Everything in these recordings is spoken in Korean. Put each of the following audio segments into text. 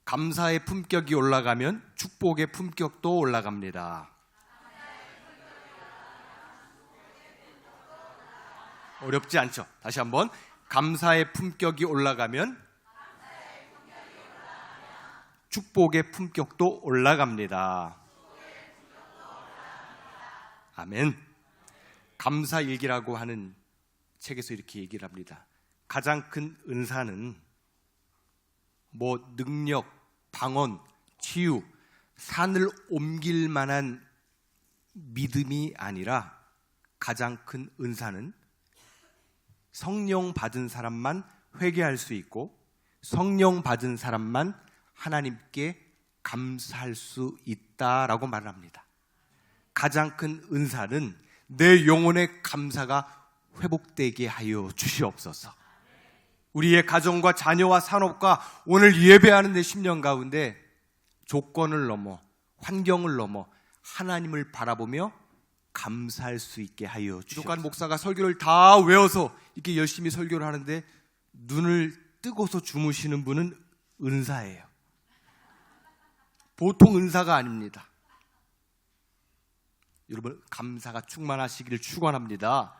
감사의 품격이 올라가면 축복의 품격도 올라갑니다. 어렵지 않죠? 다시 한번. 감사의 품격이 올라가면 축복의 품격도 올라갑니다. 아멘. 감사일기라고 하는 책에서 이렇게 얘기를 합니다. 가장 큰 은사는 능력, 방언, 치유, 산을 옮길 만한 믿음이 아니라 가장 큰 은사는 성령 받은 사람만 회개할 수 있고 성령 받은 사람만 하나님께 감사할 수 있다라고 말을 합니다. 가장 큰 은사는 내 영혼의 감사가 회복되게 하여 주시옵소서. 우리의 가정과 자녀와 산업과 오늘 예배하는 내 심령 가운데 조건을 넘어 환경을 넘어 하나님을 바라보며 감사할 수 있게 하여 주시옵소서. 부족한 목사가 설교를 다 외워서 이렇게 열심히 설교를 하는데 눈을 뜨고서 주무시는 분은 은사예요. 보통 은사가 아닙니다. 여러분, 감사가 충만하시기를 축원합니다.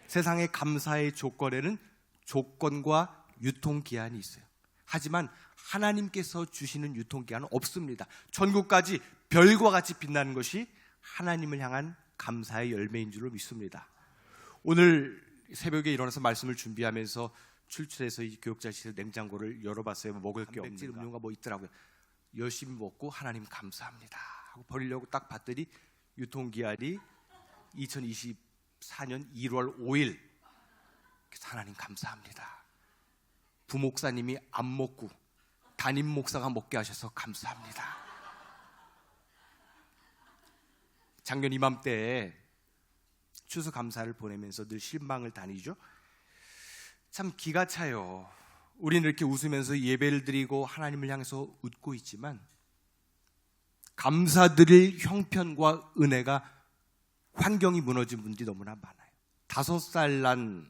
세상의 감사의 조건에는 조건과 유통기한이 있어요. 하지만 하나님께서 주시는 유통기한은 없습니다. 천국까지 별과 같이 빛나는 것이 하나님을 향한 감사의 열매인 줄로 믿습니다. 오늘 새벽에 일어나서 말씀을 준비하면서 출출해서 이 교육자실에서 냉장고를 열어봤어요. 먹을 게 없는가, 음료가 있더라고요. 열심히 먹고 하나님 감사합니다 하고 버리려고 딱 봤더니 유통기한이 2024년 1월 5일. 그래서 하나님 감사합니다. 부목사님이 안 먹고 담임 목사가 먹게 하셔서 감사합니다. 작년 이맘때에 추수감사를 보내면서 늘 실망을 다니죠. 참 기가 차요. 우리는 이렇게 웃으면서 예배를 드리고 하나님을 향해서 웃고 있지만 감사드릴 형편과 은혜가 환경이 무너진 분들이 너무나 많아요. 5살 난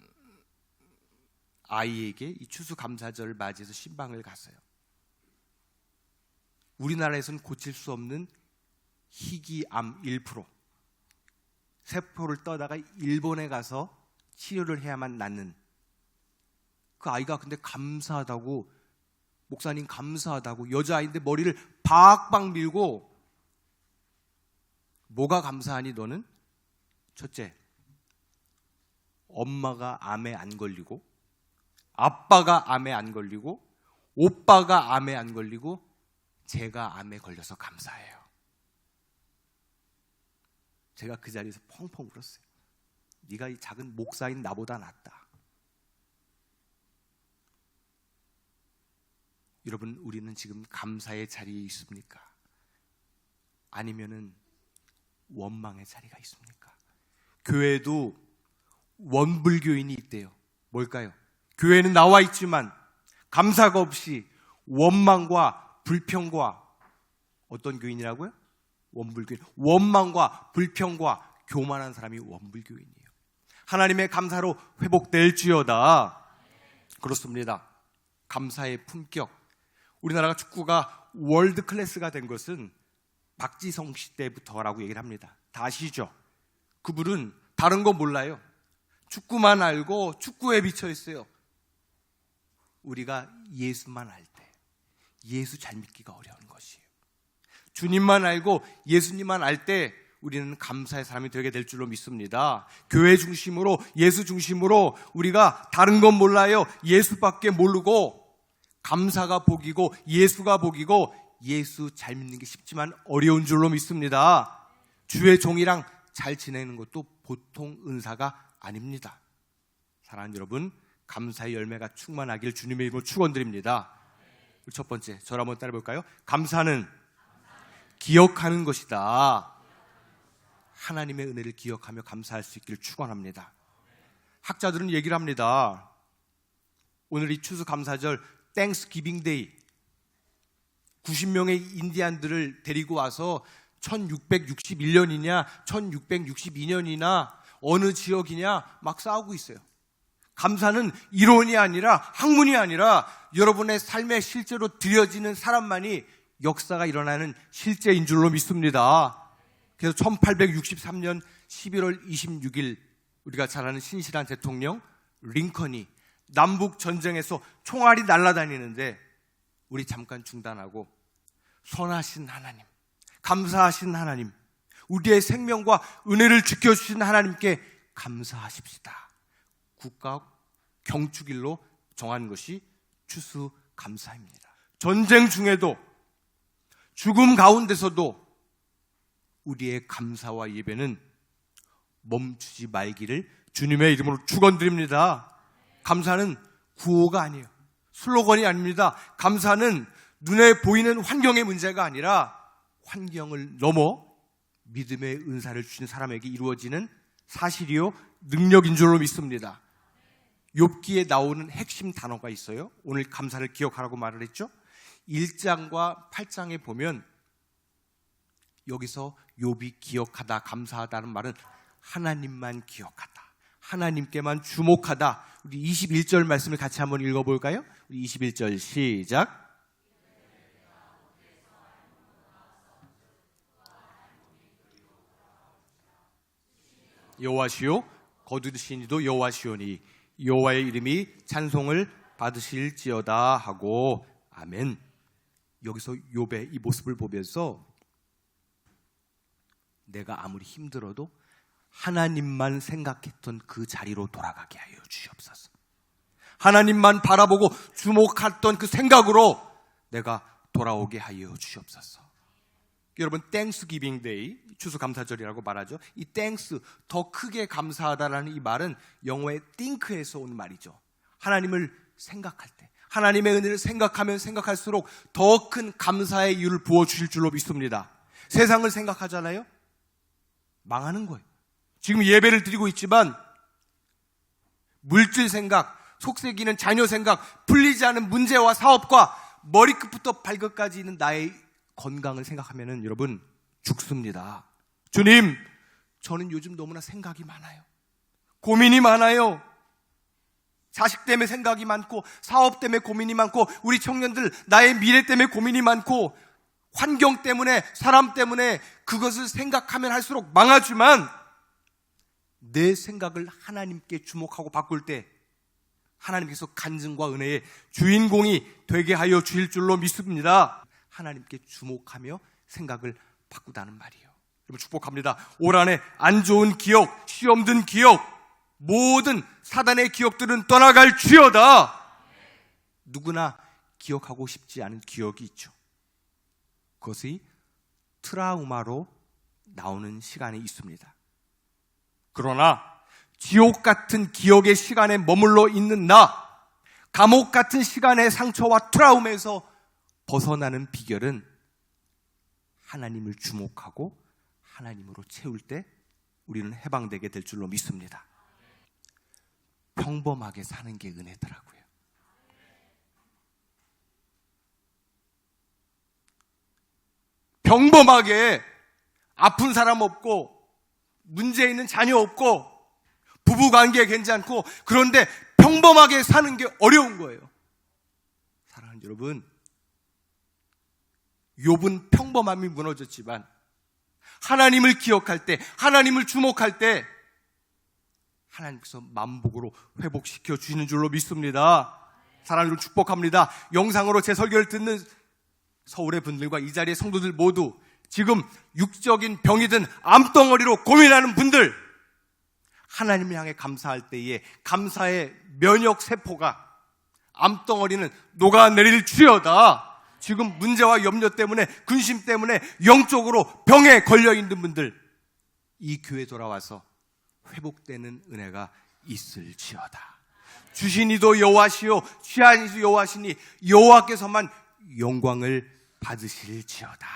아이에게 이 추수감사절을 맞이해서 신방을 갔어요. 우리나라에서는 고칠 수 없는 희귀암 1%, 세포를 떠다가 일본에 가서 치료를 해야만 낫는 그 아이가 근데 감사하다고, 목사님 감사하다고, 여자아이인데 머리를 박박 밀고 뭐가 감사하니 너는? 첫째, 엄마가 암에 안 걸리고 아빠가 암에 안 걸리고 오빠가 암에 안 걸리고 제가 암에 걸려서 감사해요. 제가 그 자리에서 펑펑 울었어요. 네가 이 작은 목사인 나보다 낫다. 여러분, 우리는 지금 감사의 자리에 있습니까? 아니면은 원망의 자리가 있습니까? 교회도 원불교인이 있대요. 뭘까요? 교회는 나와 있지만 감사가 없이 원망과 불평과, 어떤 교인이라고요? 원불교인. 원망과 불평과 교만한 사람이 원불교인이에요. 하나님의 감사로 회복될지어다. 그렇습니다. 감사의 품격. 우리나라가 축구가 월드 클래스가 된 것은 박지성 씨 때부터라고 얘기를 합니다. 다 아시죠? 그분은 다른 거 몰라요. 축구만 알고 축구에 미쳐 있어요. 우리가 예수만 알 때 예수 잘 믿기가 어려운 것이에요. 주님만 알고 예수님만 알 때 우리는 감사의 사람이 되게 될 줄로 믿습니다. 교회 중심으로, 예수 중심으로 우리가 다른 건 몰라요. 예수밖에 모르고 감사가 복이고 예수가 복이고 예수 잘 믿는 게 쉽지만 어려운 줄로 믿습니다. 주의 종이랑 잘 지내는 것도 보통 은사가 아닙니다. 사랑하는 여러분, 감사의 열매가 충만하길 주님의 이름으로 축원드립니다. 첫 번째, 저를 한번 따라 볼까요? 감사는 기억하는 것이다. 하나님의 은혜를 기억하며 감사할 수 있기를 축원합니다. 학자들은 얘기를 합니다. 오늘 이 추수감사절 땡스기빙 데이, 90명의 인디안들을 데리고 와서 1661년이냐 1662년이나 어느 지역이냐 막 싸우고 있어요. 감사는 이론이 아니라 학문이 아니라 여러분의 삶에 실제로 드려지는 사람만이 역사가 일어나는 실제인 줄로 믿습니다. 그래서 1863년 11월 26일 우리가 잘 아는 신실한 대통령 링컨이 남북 전쟁에서 총알이 날아다니는데 우리 잠깐 중단하고 선하신 하나님, 감사하신 하나님, 우리의 생명과 은혜를 지켜주신 하나님께 감사하십시다. 국가 경축일로 정한 것이 추수감사입니다. 전쟁 중에도 죽음 가운데서도 우리의 감사와 예배는 멈추지 말기를 주님의 이름으로 축원드립니다. 감사는 구호가 아니에요. 슬로건이 아닙니다. 감사는 눈에 보이는 환경의 문제가 아니라 환경을 넘어 믿음의 은사를 주신 사람에게 이루어지는 사실이요 능력인 줄로 믿습니다. 욥기에 나오는 핵심 단어가 있어요. 오늘 감사를 기억하라고 말을 했죠. 1장과 8장에 보면 여기서 욥이 기억하다, 감사하다는 말은 하나님만 기억하다, 하나님께만 주목하다. 우리 21절 말씀을 같이 한번 읽어볼까요? 우리 21절 시작. 여호와시요 거두신 이도 여호와시오니 여호와의 이름이 찬송을 받으실지어다 하고 아멘. 여기서 욥의 이 모습을 보면서 내가 아무리 힘들어도 하나님만 생각했던 그 자리로 돌아가게 하여 주시옵소서. 하나님만 바라보고 주목했던 그 생각으로 내가 돌아오게 하여 주시옵소서. 여러분, 땡스기빙 데이, 추수감사절이라고 말하죠. 이 땡스, 더 크게 감사하다라는 이 말은 영어의 think에서 온 말이죠. 하나님을 생각할 때, 하나님의 은혜를 생각하면 생각할수록 더 큰 감사의 이유를 부어주실 줄로 믿습니다. 세상을 생각하잖아요. 망하는 거예요. 지금 예배를 드리고 있지만 물질 생각, 속색이는 자녀 생각, 풀리지 않은 문제와 사업과 머리끝부터 발끝까지 있는 나의 건강을 생각하면은 여러분 죽습니다. 주님, 저는 요즘 너무나 생각이 많아요. 고민이 많아요. 자식 때문에 생각이 많고, 사업 때문에 고민이 많고, 우리 청년들 나의 미래 때문에 고민이 많고, 환경 때문에, 사람 때문에 그것을 생각하면 할수록 망하지만 내 생각을 하나님께 주목하고 바꿀 때 하나님께서 간증과 은혜의 주인공이 되게 하여 주실 줄로 믿습니다. 하나님께 주목하며 생각을 바꾸다는 말이에요. 여러분 축복합니다. 올 한해 안 좋은 기억, 시험 든 기억, 모든 사단의 기억들은 떠나갈 지어다. 누구나 기억하고 싶지 않은 기억이 있죠. 그것이 트라우마로 나오는 시간이 있습니다. 그러나 지옥 같은 기억의 시간에 머물러 있는 나, 감옥 같은 시간의 상처와 트라우마에서 벗어나는 비결은 하나님을 주목하고 하나님으로 채울 때 우리는 해방되게 될 줄로 믿습니다. 평범하게 사는 게 은혜더라고요. 평범하게 아픈 사람 없고 문제 있는 자녀 없고 부부관계 괜찮고 그런데 평범하게 사는 게 어려운 거예요. 사랑하는 여러분, 욥은 평범함이 무너졌지만 하나님을 기억할 때, 하나님을 주목할 때 하나님께서 만복으로 회복시켜 주시는 줄로 믿습니다. 사랑으로 축복합니다. 영상으로 제 설교를 듣는 서울의 분들과 이 자리의 성도들 모두 지금 육적인 병이든 암덩어리로 고민하는 분들, 하나님을 향해 감사할 때에 감사의 면역세포가 암덩어리는 녹아내릴 지어다. 지금 문제와 염려 때문에, 근심 때문에 영적으로 병에 걸려있는 분들, 이 교회 돌아와서 회복되는 은혜가 있을지어다. 주신 이도 여호와시요 취한 이도 여호와시니 여호와께서만 영광을 받으실지어다.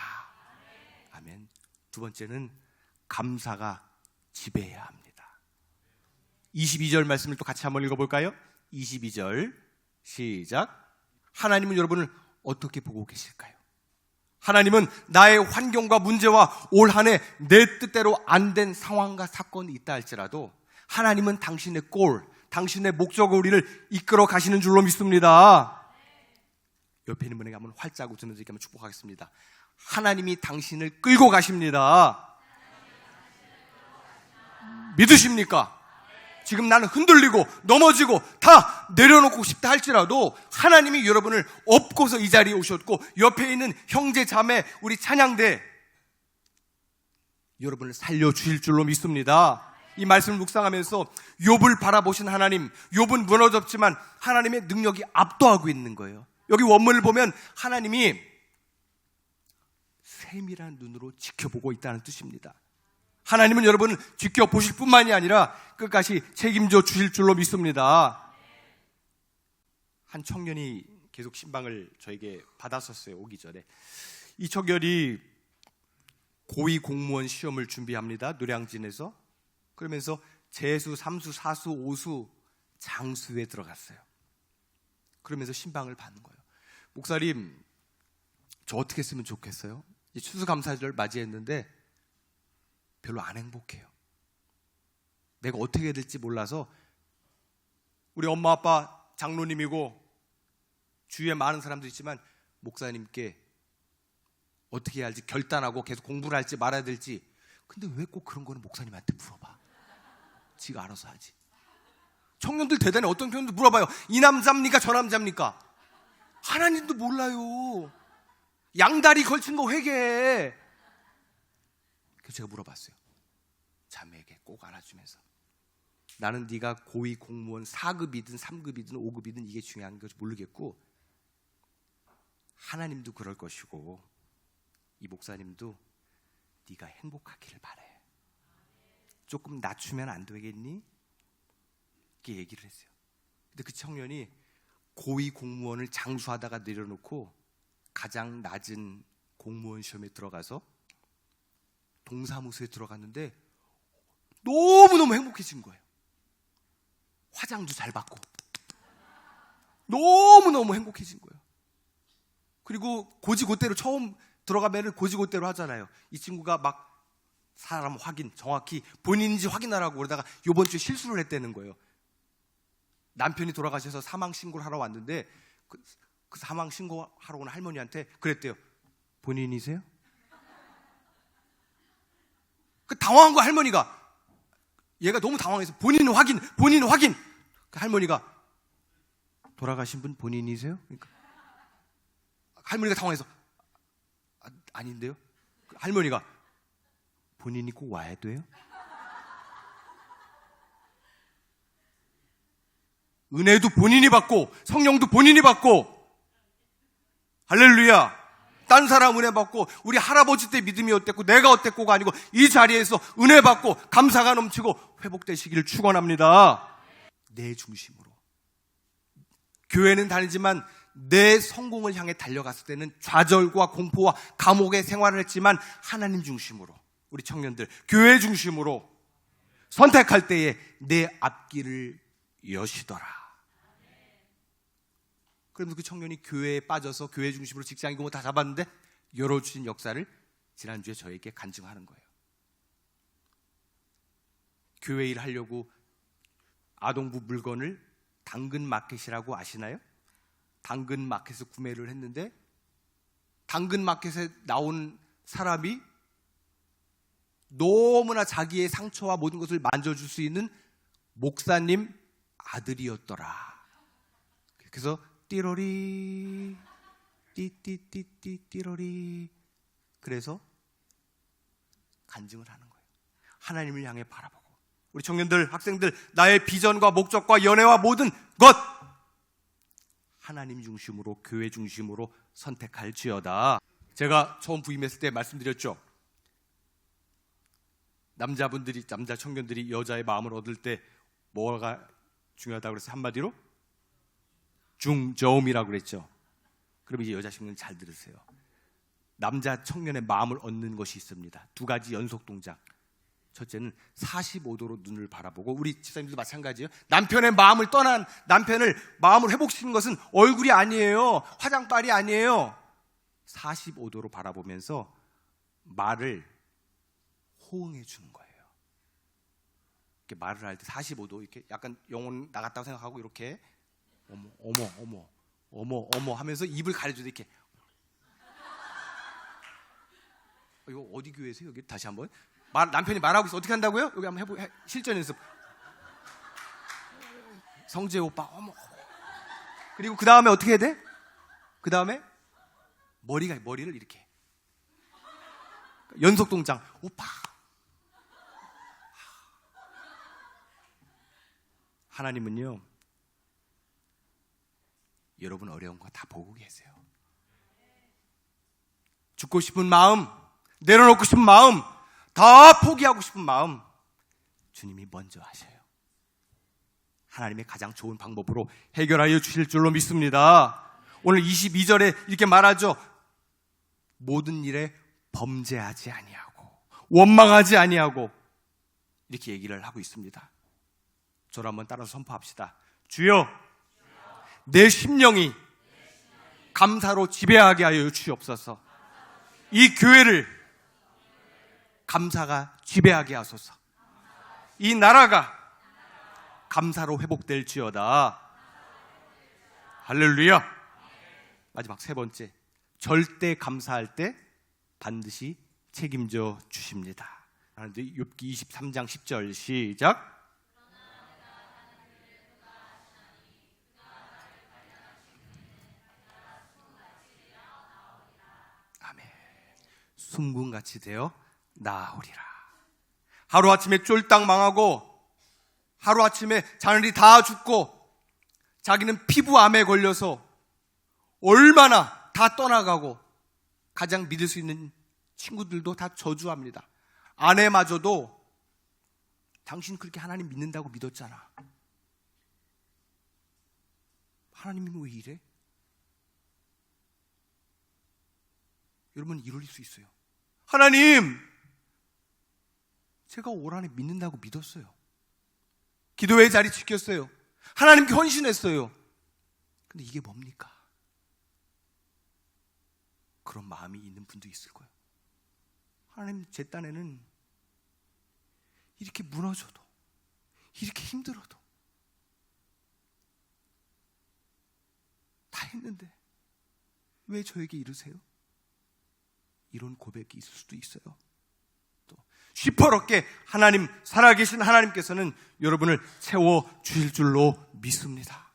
아멘. 두 번째는 감사가 지배해야 합니다. 22절 말씀을 또 같이 한번 읽어볼까요? 22절 시작. 하나님은 여러분을 어떻게 보고 계실까요? 하나님은 나의 환경과 문제와 올 한 해 내 뜻대로 안 된 상황과 사건이 있다 할지라도 하나님은 당신의 골, 당신의 목적으로 우리를 이끌어 가시는 줄로 믿습니다. 옆에 있는 분에게 한번 활짝 웃으면서 이렇게 한번 축복하겠습니다. 하나님이 당신을 끌고 가십니다. 믿으십니까? 지금 나는 흔들리고 넘어지고 다 내려놓고 싶다 할지라도 하나님이 여러분을 업고서 이 자리에 오셨고 옆에 있는 형제 자매 우리 찬양대 여러분을 살려주실 줄로 믿습니다. 이 말씀을 묵상하면서 욥을 바라보신 하나님, 욥은 무너졌지만 하나님의 능력이 압도하고 있는 거예요. 여기 원문을 보면 하나님이 세밀한 눈으로 지켜보고 있다는 뜻입니다. 하나님은 여러분을 지켜보실 뿐만이 아니라 끝까지 책임져 주실 줄로 믿습니다. 한 청년이 계속 신방을 저에게 받았었어요. 오기 전에. 이 청년이 고위 공무원 시험을 준비합니다. 노량진에서. 그러면서 재수, 삼수, 사수, 오수, 장수에 들어갔어요. 그러면서 신방을 받는 거예요. 목사님, 저 어떻게 했으면 좋겠어요? 추수감사절을 맞이했는데 별로 안 행복해요. 내가 어떻게 해야 될지 몰라서 우리 엄마 아빠 장로님이고 주위에 많은 사람도 있지만 목사님께 어떻게 해야 할지 결단하고 계속 공부를 할지 말아야 될지. 근데 왜 꼭 그런 거는 목사님한테 물어봐? 지가 알아서 하지. 청년들 대단히 어떤 청년들 물어봐요. 이 남자입니까? 저 남자입니까? 하나님도 몰라요. 양다리 걸친 거 회개해. 그래서 제가 물어봤어요. 자매에게 꼭 알아주면서 나는 네가 고위 공무원 4급이든 3급이든 5급이든 이게 중요한 것이 모르겠고 하나님도 그럴 것이고 이 목사님도 네가 행복하기를 바래. 조금 낮추면 안 되겠니? 이렇게 얘기를 했어요. 근데 그 청년이 고위 공무원을 장수하다가 내려놓고 가장 낮은 공무원 시험에 들어가서 동사무소에 들어갔는데 너무너무 행복해진 거예요. 화장도 잘 받고 너무너무 행복해진 거예요. 그리고 고지고대로 처음 들어가면 고지고대로 하잖아요. 이 친구가 막 사람 확인, 정확히 본인인지 확인하라고 그러다가 이번 주에 실수를 했다는 거예요. 남편이 돌아가셔서 사망 신고를 하러 왔는데 그 사망 신고하러 온 할머니한테 그랬대요. 본인이세요? 그 당황한 거 할머니가. 얘가 너무 당황해서 본인 확인. 그 할머니가 돌아가신 분 본인이세요? 그러니까 할머니가 당황해서 아닌데요? 그 할머니가 본인이 꼭 와야 돼요? 은혜도 본인이 받고 성령도 본인이 받고 할렐루야. 딴 사람 은혜 받고 우리 할아버지 때 믿음이 어땠고 내가 어땠고가 아니고 이 자리에서 은혜 받고 감사가 넘치고 회복되시기를 축원합니다. 내 중심으로. 교회는 다니지만 내 성공을 향해 달려갔을 때는 좌절과 공포와 감옥의 생활을 했지만 하나님 중심으로 우리 청년들 교회 중심으로 선택할 때에 내 앞길을 여시더라. 그러면서 그 청년이 교회에 빠져서 교회 중심으로 직장이고 뭐 다 잡았는데 열어주신 역사를 지난주에 저에게 간증하는 거예요. 교회 일 하려고 아동부 물건을 당근마켓이라고 아시나요? 당근마켓에서 구매를 했는데 당근마켓에 나온 사람이 너무나 자기의 상처와 모든 것을 만져줄 수 있는 목사님 아들이었더라. 그래서 띠로리 띠띠띠띠 띠로리 그래서 간증을 하는 거예요. 하나님을 향해 바라보고 우리 청년들, 학생들 나의 비전과 목적과 연애와 모든 것 하나님 중심으로 교회 중심으로 선택할지어다. 제가 처음 부임했을 때 말씀드렸죠. 남자 청년들이 여자의 마음을 얻을 때 뭐가 중요하다고 그래서 한마디로 중저음이라고 그랬죠. 그럼 이제 여자 청년 잘 들으세요. 남자 청년의 마음을 얻는 것이 있습니다. 두 가지 연속 동작. 첫째는 45도로 눈을 바라보고 우리 집사님들도 마찬가지예요. 남편의 마음을 떠난 남편을 마음을 회복시키는 것은 얼굴이 아니에요. 화장빨이 아니에요. 45도로 바라보면서 말을 호응해 주는 거예요. 이렇게 말을 할 때 45도 이렇게 약간 영혼 나갔다고 생각하고 이렇게 어머 하면서 입을 가려주듯 이렇게. 이거 어디 교회에서 여기 다시 한번 남편이 말하고 있어. 어떻게 한다고요? 여기 한번 실전 연습. 성재 오빠 어머. 그리고 그 다음에 어떻게 해야 돼? 그 다음에 머리를 이렇게 연속 동작. 오빠. 하나님은요, 여러분 어려운 거 다 보고 계세요. 죽고 싶은 마음, 내려놓고 싶은 마음, 다 포기하고 싶은 마음, 주님이 먼저 하셔요. 하나님의 가장 좋은 방법으로 해결하여 주실 줄로 믿습니다. 오늘 22절에 이렇게 말하죠. 모든 일에 범죄하지 아니하고 원망하지 아니하고 이렇게 얘기를 하고 있습니다. 저를 한번 따라서 선포합시다. 주여, 내 심령이 감사로 지배하게 하여 주시옵소서. 이 교회를 감사가 지배하게 하소서. 이 나라가 감사로 회복될지어다. 할렐루야. 마지막 세 번째, 절대 감사할 때 반드시 책임져 주십니다. 욥기 23장 10절 시작. 아멘. 숨군같이 되어 나아오리라. 하루아침에 쫄딱 망하고 하루아침에 자녀들이 다 죽고 자기는 피부암에 걸려서 얼마나 다 떠나가고 가장 믿을 수 있는 친구들도 다 저주합니다. 아내마저도 당신 그렇게 하나님 믿는다고 믿었잖아. 하나님이 왜 이래? 여러분 이럴 수 있어요. 하나님, 제가 올 한해 믿는다고 믿었어요. 기도의 자리 지켰어요. 하나님께 헌신했어요. 근데 이게 뭡니까? 그런 마음이 있는 분도 있을 거예요. 하나님, 제 딴에는 이렇게 무너져도, 이렇게 힘들어도 다 했는데 왜 저에게 이러세요? 이런 고백이 있을 수도 있어요. 또 시퍼렇게 하나님, 살아계신 하나님께서는 여러분을 채워주실 줄로 믿습니다.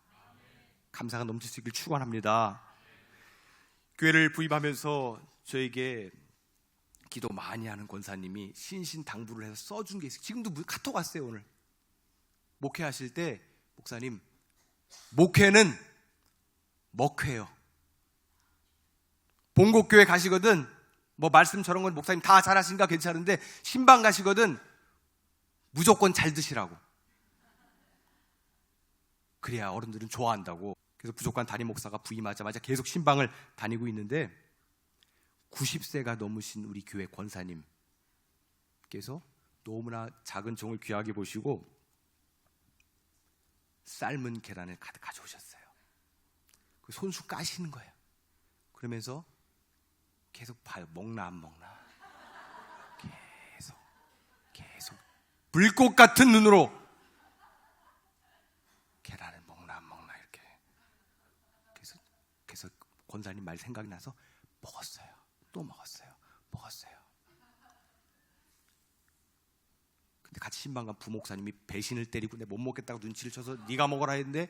감사가 넘칠 수 있길 축원합니다. 교회를 부임하면서 저에게 기도 많이 하는 권사님이 신신당부를 해서 써준 게 있어요. 지금도 카톡 왔어요. 오늘 목회하실 때, 목사님, 목회는 먹회요. 본국교회 가시거든 뭐 말씀 저런 건 목사님 다 잘하시니까 괜찮은데 신방 가시거든 무조건 잘 드시라고. 그래야 어른들은 좋아한다고. 그래서 부족한 담임 목사가 부임하자마자 계속 신방을 다니고 있는데 90세가 넘으신 우리 교회 권사님께서 너무나 작은 종을 귀하게 보시고 삶은 계란을 가득 가져오셨어요. 그 손수 까시는 거예요. 그러면서 계속 봐요. 먹나 안 먹나. 계속 불꽃 같은 눈으로 계란을 먹나 안 먹나 이렇게. 그래서 권사님 말 생각이 나서 먹었어요. 또 먹었어요. 근데 같이 신방간 부목사님이 배신을 때리고 내 못 먹겠다고 눈치를 쳐서 네가 먹어라 했는데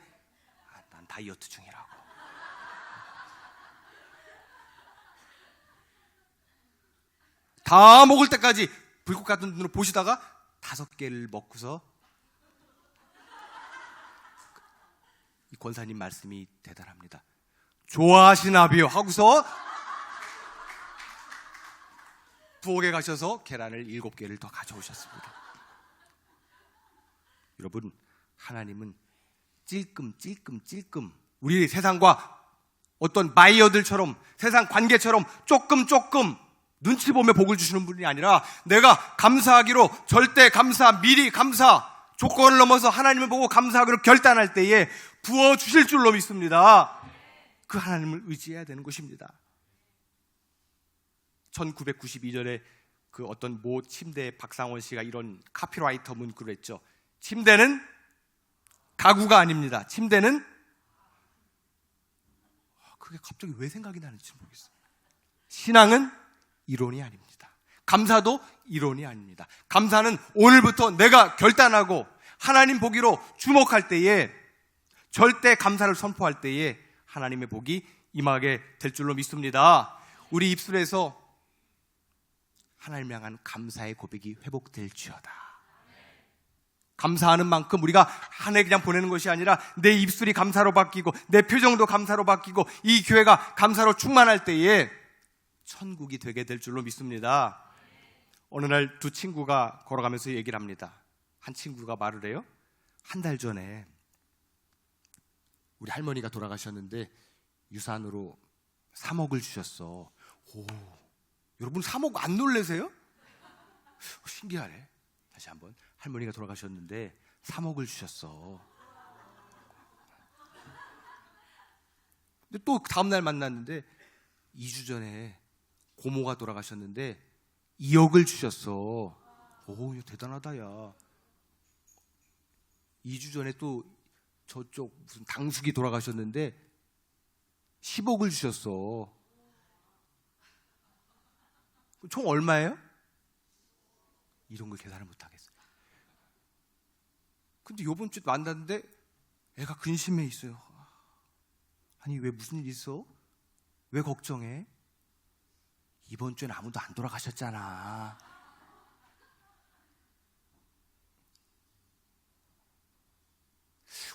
난 다이어트 중이라고. 다 먹을 때까지 불꽃 같은 눈으로 보시다가 5개를 먹고서 이 권사님 말씀이 대단합니다. 좋아하시나비요 하고서 부엌에 가셔서 계란을 7개를 더 가져오셨습니다. 여러분, 하나님은 찔끔 우리 세상과 어떤 바이어들처럼 세상 관계처럼 조금 눈치 보며 복을 주시는 분이 아니라 내가 감사하기로 절대 감사, 미리 감사, 조건을 넘어서 하나님을 보고 감사하기로 결단할 때에 부어주실 줄로 믿습니다. 그 하나님을 의지해야 되는 것입니다. 1992년에 그 어떤 모 침대 박상원 씨가 이런 카피라이터 문구를 했죠. 침대는 가구가 아닙니다. 침대는 그게 갑자기 왜 생각이 나는지 모르겠어요. 신앙은 이론이 아닙니다. 감사도 이론이 아닙니다. 감사는 오늘부터 내가 결단하고 하나님 보기로 주목할 때에, 절대 감사를 선포할 때에 하나님의 복이 임하게 될 줄로 믿습니다. 우리 입술에서 하나님을 향한 감사의 고백이 회복될지어다. 감사하는 만큼 우리가 한 해 그냥 보내는 것이 아니라 내 입술이 감사로 바뀌고 내 표정도 감사로 바뀌고 이 교회가 감사로 충만할 때에 천국이 되게 될 줄로 믿습니다. 어느 날 두 친구가 걸어가면서 얘기를 합니다. 한 친구가 말을 해요. 한 달 전에 우리 할머니가 돌아가셨는데 유산으로 3억을 주셨어. 오, 여러분 3억 안 놀라세요? 신기하네. 다시 한번. 할머니가 돌아가셨는데 3억을 주셨어. 근데 또 다음날 만났는데 2주 전에 고모가 돌아가셨는데 2억을 주셨어. 오, 이거 대단하다, 야. 2주 전에 또 저쪽 무슨 당숙이 돌아가셨는데 10억을 주셨어. 총 얼마예요? 이런 걸 계산을 못 하겠어요. 근데 요번 주에 만났는데 애가 근심해 있어요. 아니, 왜 무슨 일 있어? 왜 걱정해? 이번 주엔 아무도 안 돌아가셨잖아.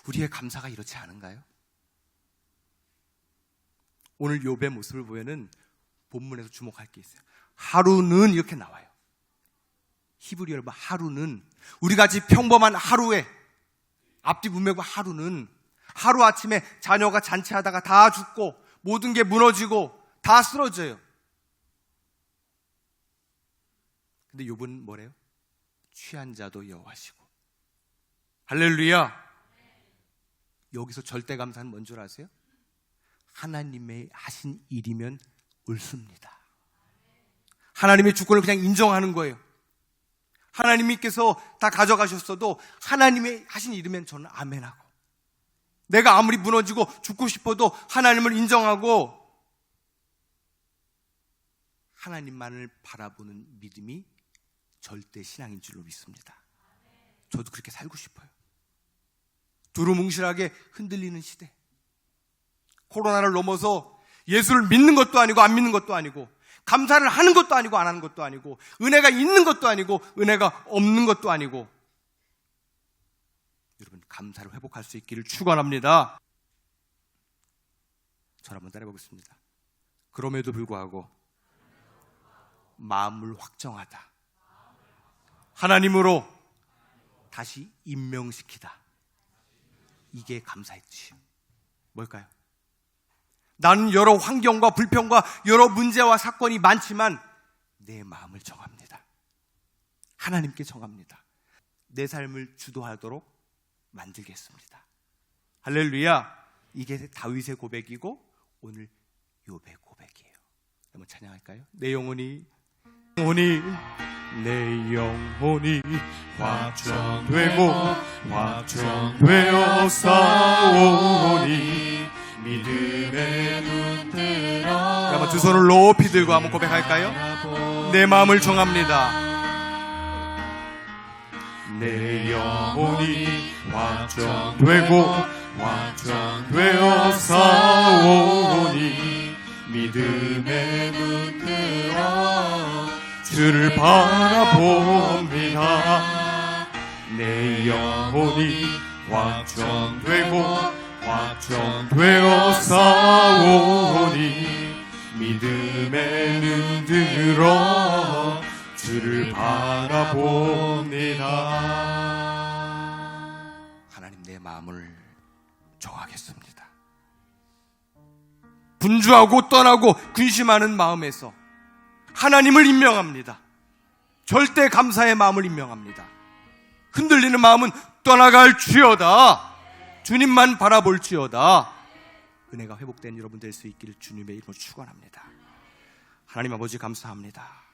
우리의 감사가 이렇지 않은가요? 오늘 욥의 모습을 보면은 본문에서 주목할 게 있어요. 하루는 이렇게 나와요. 히브리어로 하루는, 우리같이 평범한 하루에, 앞뒤 문맥과 하루는, 하루아침에 자녀가 잔치하다가 다 죽고 모든 게 무너지고 다 쓰러져요. 근데 욥은 뭐래요? 취한 자도 여호와시고. 할렐루야. 여기서 절대 감사는 뭔 줄 아세요? 하나님의 하신 일이면 옳습니다. 하나님의 주권을 그냥 인정하는 거예요. 하나님께서 다 가져가셨어도 하나님의 하신 일이면 저는 아멘하고, 내가 아무리 무너지고 죽고 싶어도 하나님을 인정하고 하나님만을 바라보는 믿음이 절대 신앙인 줄로 믿습니다. 저도 그렇게 살고 싶어요. 두루뭉실하게 흔들리는 시대, 코로나를 넘어서 예수를 믿는 것도 아니고 안 믿는 것도 아니고, 감사를 하는 것도 아니고 안 하는 것도 아니고, 은혜가 있는 것도 아니고 은혜가 없는 것도 아니고, 여러분 감사를 회복할 수 있기를 축원합니다. 저를 한번 따라해보겠습니다. 그럼에도 불구하고 마음을 확정하다, 하나님으로 다시 임명시키다, 이게 감사의 뜻이에요. 뭘까요? 나는 여러 환경과 불평과 여러 문제와 사건이 많지만 내 마음을 정합니다. 하나님께 정합니다. 내 삶을 주도하도록 만들겠습니다. 할렐루야. 이게 다윗의 고백이고 오늘 욥의 고백이에요. 한번 찬양할까요? 내 영혼이 확정되고 확정되어 싸우니 믿음의 눈 들어. 한번 두 손을 높이 들고 한번 고백할까요? 내 마음을 정합니다. 내 영혼이 확정되고 확정되어 싸우니 믿음의 눈 들어 주를 바라봅니다. 내 영혼이 확정되고 확정되어 싸우니 믿음의 눈 들어 주를 바라봅니다. 하나님, 내 마음을 정하겠습니다. 분주하고 떠나고 근심하는 마음에서 하나님을 임명합니다. 절대 감사의 마음을 임명합니다. 흔들리는 마음은 떠나갈지어다. 주님만 바라볼지어다. 은혜가 회복된 여러분 될 수 있기를 주님의 이름으로 축원합니다. 하나님 아버지 감사합니다.